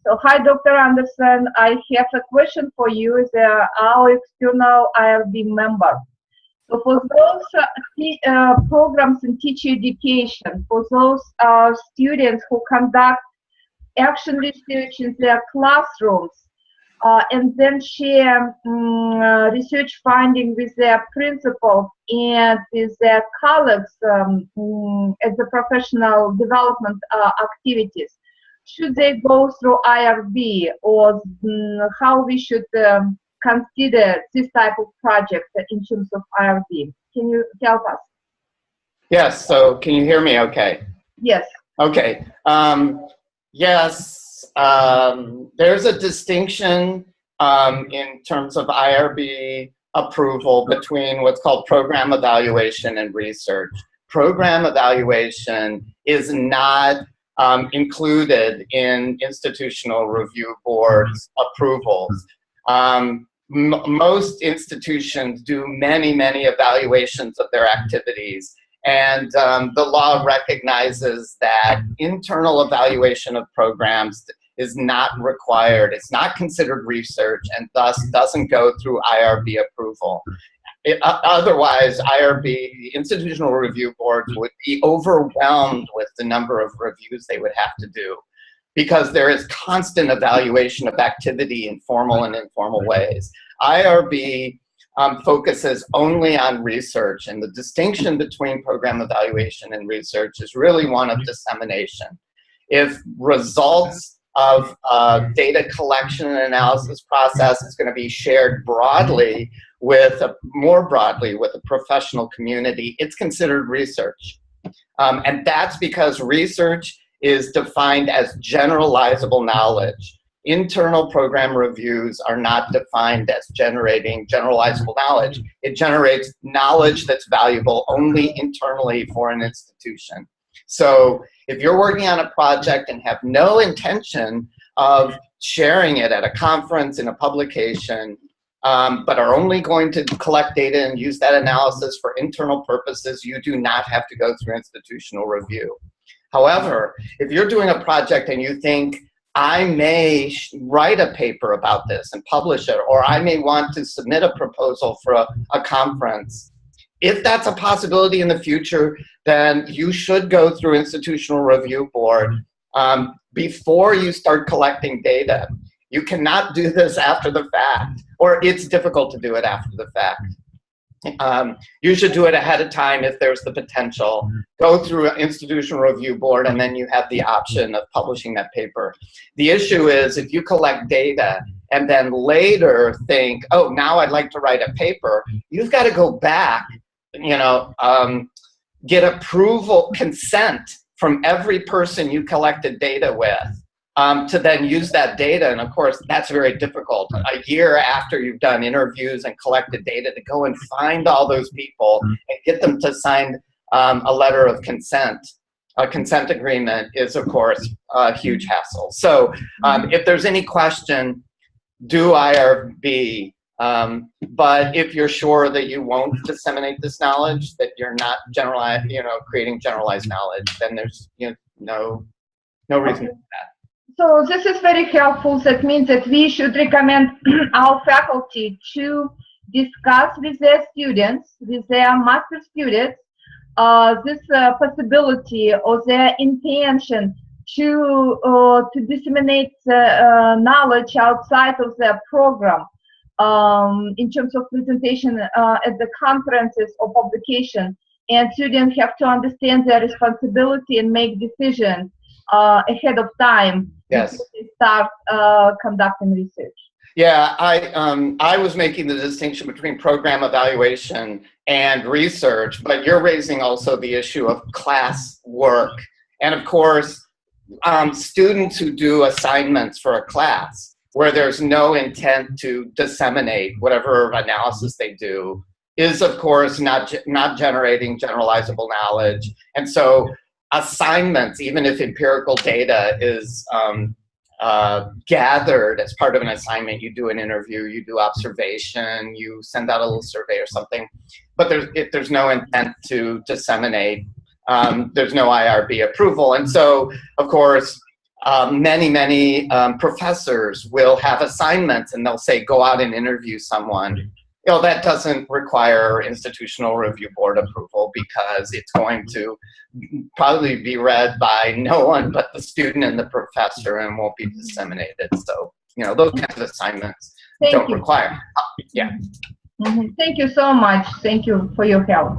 So, hi, Dr. Anderson. I have a question for you as our external IRB member. So, for those programs in teacher education, for those students who conduct action research in their classrooms and then share research finding with their principals and with their colleagues at the professional development activities, should they go through IRB, or how we should consider this type of project in terms of IRB? Can you help us? Yes, so can you hear me okay? Yes. Okay. Yes, there's a distinction in terms of IRB approval between what's called program evaluation and research. Program evaluation is not included in institutional review boards' approvals. Most institutions do many evaluations of their activities, and the law recognizes that internal evaluation of programs is not required. It's not considered research and thus doesn't go through IRB approval. Otherwise, IRB, institutional review boards, would be overwhelmed with the number of reviews they would have to do, because there is constant evaluation of activity in formal and informal ways. IRB focuses only on research, and the distinction between program evaluation and research is really one of dissemination. If results of data collection and analysis process is going to be shared broadly more broadly with the professional community, it's considered research. And that's because research is defined as generalizable knowledge. Internal program reviews are not defined as generating generalizable knowledge. It generates knowledge that's valuable only internally for an institution. So if you're working on a project and have no intention of sharing it at a conference, in a publication, but are only going to collect data and use that analysis for internal purposes, you do not have to go through institutional review. However, if you're doing a project and you think, I may write a paper about this and publish it, or I may want to submit a proposal for a conference, if that's a possibility in the future, then you should go through institutional review board before you start collecting data. You cannot do this after the fact, or it's difficult to do it after the fact. You should do it ahead of time if there's the potential. Go through an institutional review board, and then you have the option of publishing that paper. The issue is if you collect data and then later think, oh, now I'd like to write a paper, you've got to go back, get approval, consent from every person you collected data with. To then use that data, and of course that's very difficult. A year after you've done interviews and collected data, to go and find all those people and get them to sign a letter of consent, a consent agreement, is of course a huge hassle. So if there's any question, do IRB, but if you're sure that you won't disseminate this knowledge, that you're not creating generalized knowledge, then there's no reason for that. So this is very helpful. That means that we should recommend our faculty to discuss with their students, with their master students, this possibility or their intention to disseminate knowledge outside of their program in terms of presentation at the conferences or publication. And students have to understand their responsibility and make decisions ahead of time. Yes. Before they start conducting research. Yeah, I was making the distinction between program evaluation and research, but you're raising also the issue of class work. And of course, students who do assignments for a class where there's no intent to disseminate whatever analysis they do is of course not generating generalizable knowledge. And so assignments, even if empirical data is gathered as part of an assignment, you do an interview, you do observation, you send out a little survey or something, but if there's no intent to disseminate, there's no IRB approval. And so, of course, Many professors will have assignments and they'll say, go out and interview someone. You know, that doesn't require institutional review board approval because it's going to probably be read by no one but the student and the professor and won't be disseminated. So, you know, those kinds of assignments don't require. Yeah. Thank you so much. Thank you for your help.